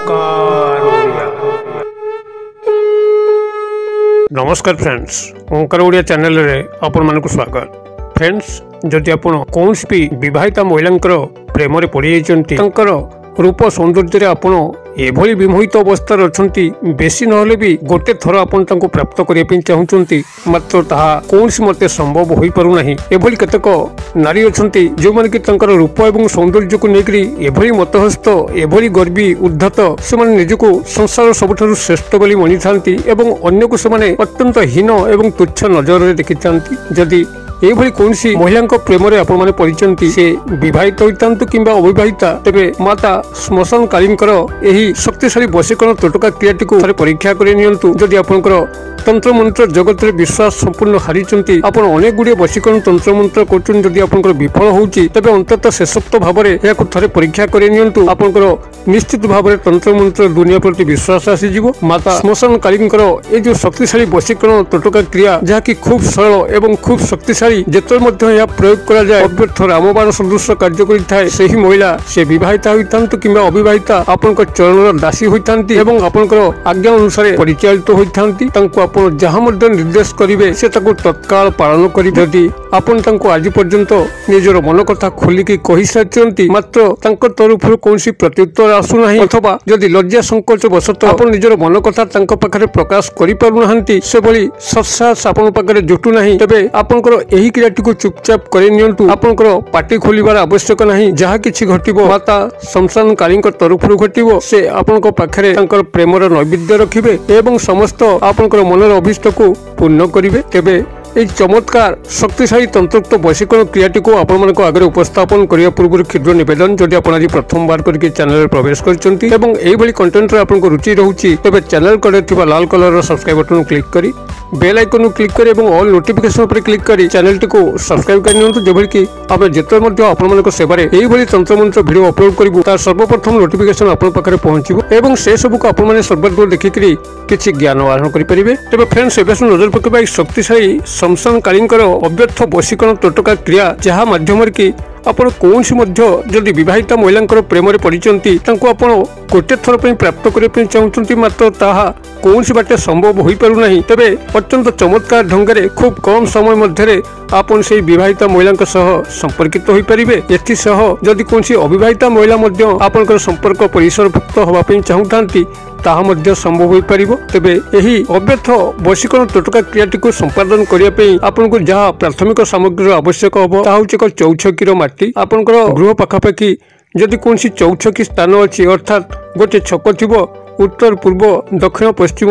ओंकार ओडिया। नमस्कार फ्रेंड्स, ओंकार ओडिया चैनल रे आपण मानकु स्वागत। फ्रेंड्स, जदि आपण कौन भी विवाहिता महिला प्रेम रे पड़ी जाइछन्ती, तंकर रूप सौंदर्य आपण एभली विमोहित अवस्था अछन्ती, बेसी नहले भी गोटे थर आपण तांको प्राप्त करिया चाहूचन्ती, मात्र ताहा कौनसी मते संभव होई पारु नाही। एभली केतक नारी अछन्ती जो माने कि तंकर रूप एवं सौंदर्य को नेकरी एभली मतहस्त एभली गर्वी उद्धत से माने निजको संसार सबठारु श्रेष्ठ बोली मानि थांती एवं अन्य को से माने अत्यंत हीन एवं तुच्छ नजर रे देखि थांती। जदि एभली कौनसी महिला प्रेम रे आपण माने परिचंती, से विवाहित होइतांतु किंबा अविवाहिता, तेबे माता श्मशान कालीनकर एही शक्तिशाली वशीकरण तोटका क्रियाटी को परीक्षा कर नियंतु। जदि आपनकर तंत्र मंत्र जगत रे विश्वास संपूर्ण हारिचंती, आपण अनेक गुडे वशीकरण तंत्र मंत्र करचुन, जदि आपनकर विफल होउची तेबे अंततः शेषोक्त भाबरे याकु थरे परीक्षा कर नियंतु। आपनकर निश्चित भाबरे तंत्र मंत्र दुनिया प्रति विश्वास आसी जिवो। माता श्मशान कालीनकर ए जो शक्तिशाली वशीकरण तोटका क्रिया जहाकी खूब सरल एवं खूब शक्तिशाली, जेतल मध्य यह प्रयोग करा जाय अव्यर्थ रामबाण सदृश कार्य करिथाय। सेही महिला से विवाहिता होइतांतु किंबा अविवाहिता आपनकर चरणर दासी होइतांती एवं आपनकर आज्ञा अनुसार परिचालित होइतांती। तांको आपण जहां मध्य निर्देश करिवे से ताको तत्काल पालन करिवे। जदि आपण तांको आज पर्यंत निजर मन कथा खोलिकी कहि साचंती, मात्र तांको तरफरु कोनसी प्रत्युत्तर आसु नाही, अथवा जदि लज्जा संकोच वशतः आपण निजर मन कथा तांको पाखरे प्रकाश करि पारु नाहंती, से भली सत्साहस आपण पाखरे जुटु नाही, तबे आपनकर एही क्रियाटी को चुपचाप करि नियंतु। आपनकर पाटी खोलिबार आवश्यक नाही। जहा किछि घटिबो माता श्मशान कालीनकर तरफरु घटिबो। से आपनकर पाखरे तांकर प्रेमर नैवेद्य रखिबे एवं समस्त आपनकर मनर अभिष्ट को पूर्ण करिवे। तेबे এই চমৎকার শক্তিশালী তন্ত্রোক্ত বশীকরণ ক্রিয়াটি को आपण मानक आगे उपस्थापन करिया पूर्व क्षुद्र निवेदन, जदि आपण आज प्रथम बार करके चैनल रे प्रवेश करचंती एवं एई भली कंटेंट रे आपनको रुचि रहउची, तबे चैनल कड़े थिबा लाल कलर रो सब्सक्राइब बटन क्लिक करी बेल आइकन को क्लिक करी एवं ऑल नोटिफिकेशन पर क्लिक करी चैनल टी को सब्सक्राइब कर नियंतु, जेभली कि आपण जेतर मध्ये आपण मानक सेवारे एई भली तंत्र मंत्र वीडियो अपलोड करिवु तार सर्वप्रथम नोटिफिकेशन आपण पाखरे पहुंचिबो एवं से सब को आपण माने सर्वदूर देखिकरी किछि ज्ञान आहरण करि परिबे। तबे फ्रेंड्स, एबे नजर पकेबा शक्तिशाली श्मशान कालीनकर अव्यर्थ वशीकरण तोटका क्रिया, जहा माध्यम कि आपण कौनसी मध्य जदि विवाहिता महिला प्रेम रे पड़िचंती, तांको आपण गोटे थर पई प्राप्त करिया पई चाहूचंती, मात्र ताहा कौनसी बाटे संभव होई पारु नाही। तबे अत्यंत चमत्कार ढंगरे खूब कम समय मध्यरे आपण से विवाहिता महिला सह संपर्कित होई परिबे। एथि सह जदि कौनसी अविवाहिता महिला मध्य आपनकर संपर्क परिसरभुक्त होबा पई चाहूथांती, ताहा मध्य संभव होई परिबो। तबे एही अव्यर्थ वशीकरण तोटका क्रियाटी को संपादन करिया पई आपनको जहा प्राथमिक सामग्री आवश्यक होबो, ताहा होची एक चौछकीर माटी। आपनकर गृह पाखापाखि जदि कौनसी चौछकी स्थान अछि, अर्थात गोटे छक थिबो, उत्तर पूर्व दक्षिण पश्चिम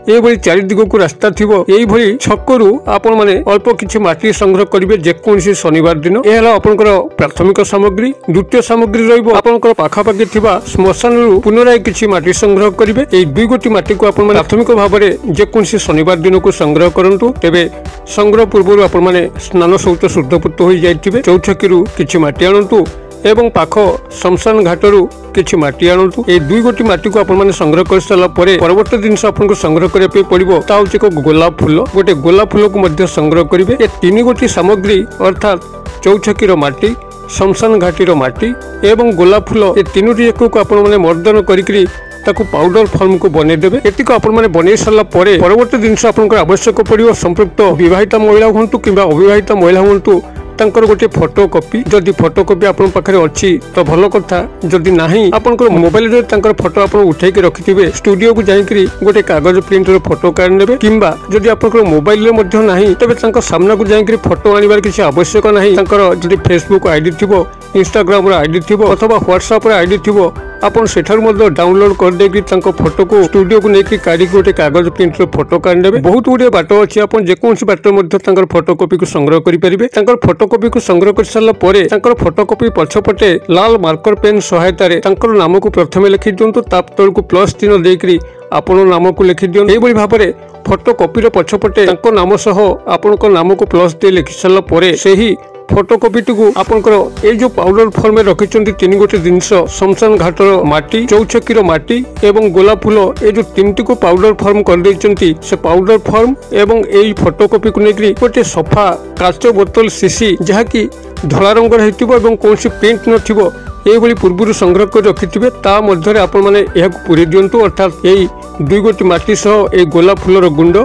एभली चारि दिग को रास्ता थिबो, एई भली छकरू आपण माने अल्प किछि माटी संग्रह करिवे जेकोनसी शनिवार दिन। एहला आपनकर प्राथमिक सामग्री। द्वितीय सामग्री रहिबो आपनकर पाखापाखि थिबा श्मशान रु पुनराय किछि माटी संग्रह करिवे। एई दुई गोटी माटी को आपण माने प्राथमिक भाबरे जेकोनसी शनिवार दिन को संग्रह करंतु। तेबे संग्रह पूर्वरु आपण माने स्नान सहित शुद्धपुत होई जाइथिबे। चौछकीरु किछि माटी आनंतु एवं पाख श्मशान घाटरू किछि माटी आनंतु। ए दुई गोटी माटी को आपण माने संग्रह कर साला परे परवर्ती दिन से आपनको संग्रह करिया पे पड़िबो, ता होछि को गोलाप फूल। गोटे गोलाप फूल को मध्य संग्रह करिवे। ए तीन गोटी सामग्री अर्थात चौछकीर माटी, श्मशान घाटीर माटी एवं गोलाप फूल, ए तीनोटी एक को आपण माने मर्दन करिकरी ताकू पाउडर फॉर्म को बने देबे। एति को आपण माने बने साला परे परवर्ती दिन से आपनको आवश्यक पड़िबो संपृक्त विवाहिता महिला हुंतु किंबा अविवाहिता महिला हुंतु तांकर गोटे फोटो कॉपी। जदि फोटो कॉपी आपन पाखरे अछि तो भलो कथा, जदि नाही आपनकर मोबाइल रे तांकर फोटो आपन उठै के रखिथिबे। स्टूडियो को जाईकरी गोटे कागज प्रिंट रे फोटो काढ नेबे, किंबा जदि आपनकर मोबाइल रे मध्य नाही तबे तांकर सामना को जाईकरी फोटो आनिबार किछि आवश्यक नाही। तांकर जदि फेसबुक आईडी थिबो, इंस्टाग्राम रे आईडी थिबो अथवा व्हाट्सएप रे आईडी थिबो, आपन सेठार मध्य डाउनलोड कर देकी तांको फोटो को स्टूडियो को नेकी काढी गोटे कागज प्रिंट रे फोटो काढ नेबे। बहुत गुडे बाटो अछि, आपन जेकोनसी बाटो मध्य तांकर फोटो कॉपी को संग्रह करि परिबे। तांकर फोटो कॉपी को संग्रह कर साला परे तांकर फोटो कॉपी पछपटे लाल मार्कर पेन सहायता रे तांकर नाम को प्रथमे लिखि दियंतु, ताप तळ को प्लस चिन्ह देकरी आपण नाम को लिखि दियंतु। एई भली भाबरे फोटो कॉपी रे पछपटे तांको नाम सह आपनको नाम को प्लस दे लिखि साला परे सेही फोटोकॉपी टी आपनकर ए जो पाउडर फॉर्म में रखिचंती तीन गोटे जिनस शमशान घाटर माटी चौछकीर माटी एवं गोलाप फूल ए जो तीनटी को पाउडर फॉर्म कर देइचंती से पाउडर फॉर्म एवं एई फोटोकॉपी को नेकरी गोटे सफा काच बोतल सीसी जहा कि धला रंगर हेतिबो एवं कोनसी प्रिंट नथिबो এইভাবে পূর্বରୁ সংগ্রহ করে রখিথিবে তা মধ্যে আপন মানে এহাকু পুরে দিয়ন্তু অর্থাৎ এই 2 গোটি মাটি সহ এই গোলাপ ফুলর গুଣ୍ଡ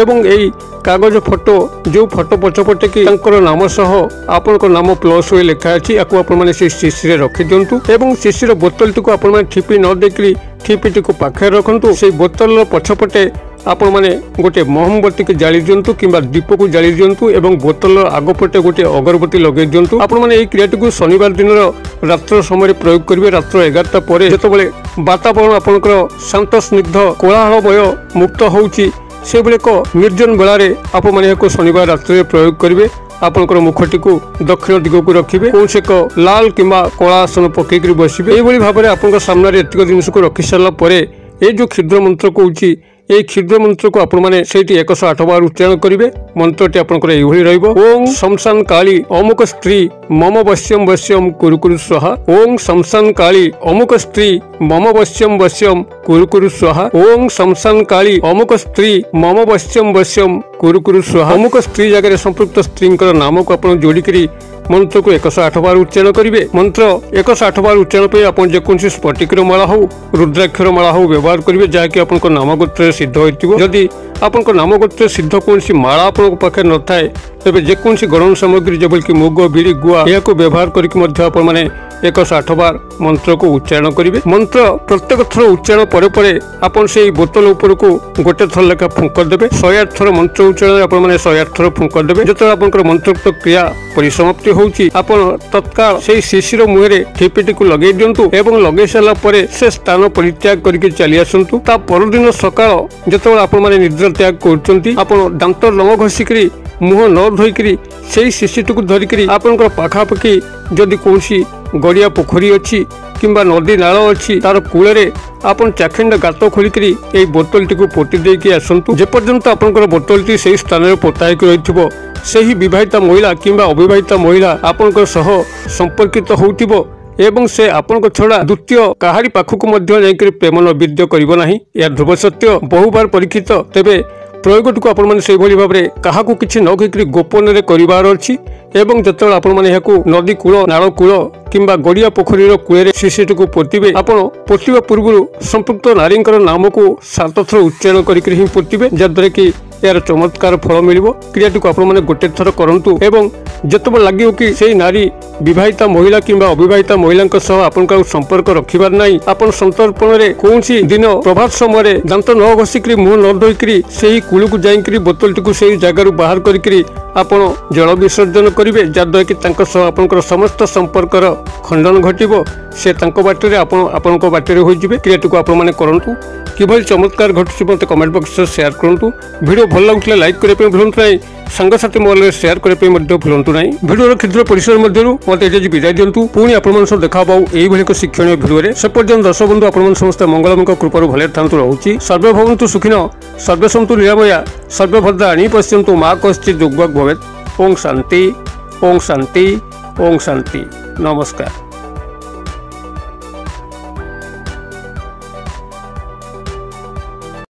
এবং এই কাগজ ফটো যে ফটো পছপटे कि नाम सह आपण नाम प्लस हुए लिखा अच्छी या आपने से शिशी रखी दिंतु और शिशीर बोतल टी आप ठिपी न देखिए ठिपीटी को पाखे रखु से बोतल पछपटे आपण मैंने गोटे मोहम्बती की जाली दिंतु कि दीप को जाली दिंतु और बोतल आगपटे गोटे अगरबत्ती लगे दिंतु आपण मैंने यह क्रियाटी को शनिवार दिन रात्र समय प्रयोग करेंगे रात्र 11टा पर जितेबाला वातावरण आपंकर शांत स्निग्ध कोलाहलमय मुक्त होउची से एक निर्जन बेलार आप शनिवार रात्रि प्रयोग करेंगे आपंकर मुखटी को दक्षिण दिग को रखिए कौन से एक लाल किंबा कला आसन पकईक बसवे यही भाव में आप सामने एतिक जिन को रखी सारापर ये जो क्षुद्र मंत्र कौची এই ক্ষুদ্র মন্ত্রক আপনার সেইটি 108 বার উচ্চারণ করবে মন্ত্রটি আপনার এইভাবে রহব ওং শমশান কালী অমুক স্ত্রী মম বশ্যম বশ্যম কুরু কুরু স্বাহা ওং শমশান কালী অমুক স্ত্রী মম বশ্যম বশ্যম কুরু কুরু স্বাহা ওং শমশান কালী অমুক স্ত্রী মম বশ্যম বশ্যম কুরু কুরু স্বাহা অমুক স্ত্রী জায়গায় সম্পৃক্ত স্ত্রীঙ্কর নামক আপনার যোড়িকি मंत्र को 108 बार उच्चारण करेंगे मंत्र 108 बार उच्चारण पे आप जेकोसी स्फटिकर माला हो रुद्राक्षर माला हो व्यवहार करेंगे जहाँकि आप नाम गोत्र सिद्ध होती आपन नाम गोत्र सिद्ध कौन माला आपन पाखे न थाए तेज जेकोसी गणन सामग्री जबल कि मुग बिरी गुआ या व्यवहार करके 108 बार मंत्र को उच्चारण करेंगे मंत्र प्रत्येक थर उच्चारण पर आपन से बोतल उपर को गोटे थर लेखा फुंक देवे 108 थर मंत्र उच्चारण आप 108 थर फुंक देवे जो आपंकर मंत्रोक्त क्रिया परिसमाप्ति होउची आपन तत्काल से शिशिर मुहरे ठिपीटी को लगे दिंतु एवं लगे सारा पर से स्थान परित्याग करके चली आसतु ता परदिन सकाळ जतबेले आपण माने निद्रा त्याग करचंती आपण दांत न घसिकरी मुह न धोईकरी से शिशिटी को धरिकरी आपनकर पाखापाखि जदि कौनसी गड़िया पोखरी अच्छी किंबा नदी नाल अच्छी तार कूले आपन चाखिंड गात खोलिकी ये बोतल टी पोटी देकी आसतु जेपर्यंत आपनकर बोतल टी से स्थान में पोता रही से ही विवाहिता महिला किंबा अविवाहिता महिला आपनकर सह संपर्कित होउथिबो एवं से आपन छड़ा द्वितीय काहारी पाखक प्रेम नैवेद्य करिबो नाही या ध्रुव सत्य बहुबार परीक्षित तेबे प्रयोग टी आपण मैंने भाव में क्या किसी न कही गोपन करार अच्छी एवं जिते आपण मैंने नदी कूल नाल कूल किंबा गड़िया पोखरी कूले शिशिटी को पोतिबे आपण पोतिबा पूर्व संपृक्त नारी नाम को 7 थर उच्चारण करके पोतिबे जद्वारा कि यार चमत्कार फल मिल क्रियाटी को आपण मैंने गोटे थर करंतु एवं जिते लगे कि से नारी विवाहिता महिला किंबा अविवाहिता महिला सह आपन संपर्क रखिबार नहीं आपन संतर्पण रे कौन दिन प्रभात समय दांत न घसिक मुह न धोईकरी से कूल को जाइकरी बोतल टी से जगार बाहर करके आपण जल विसर्जन करेंगे जद्वारा कि आपंकर समस्त संपर्कर खंडन घटव से बाटर आपण बाटर हो क्रियाटी को आपण करूँ किभली चमत्कार घटुची मत कमेंट बॉक्स में शेयर करूँ वीडियो भल लगुला लाइक करने भूलु ना सांगसाथी मोबाइल में शेयर करने भूलु ना वीडियो क्षुद्र परिसर मध्य मत ये विदाय दिंतु पुणी आप देखा पाऊ एक शिक्षण भिडियो से पर्यटन दर्शक बंधु आप समस्त मंगलमय कृपार भले था रोचे सर्वे भवन्तु सुखिन सर्वे सन्तु निरामया सर्वे भद्राणि पश्यन्तु मा कश्चित् दुर्भग भवेत् ओम शांति ओम शांति ओम शांति नमस्कार।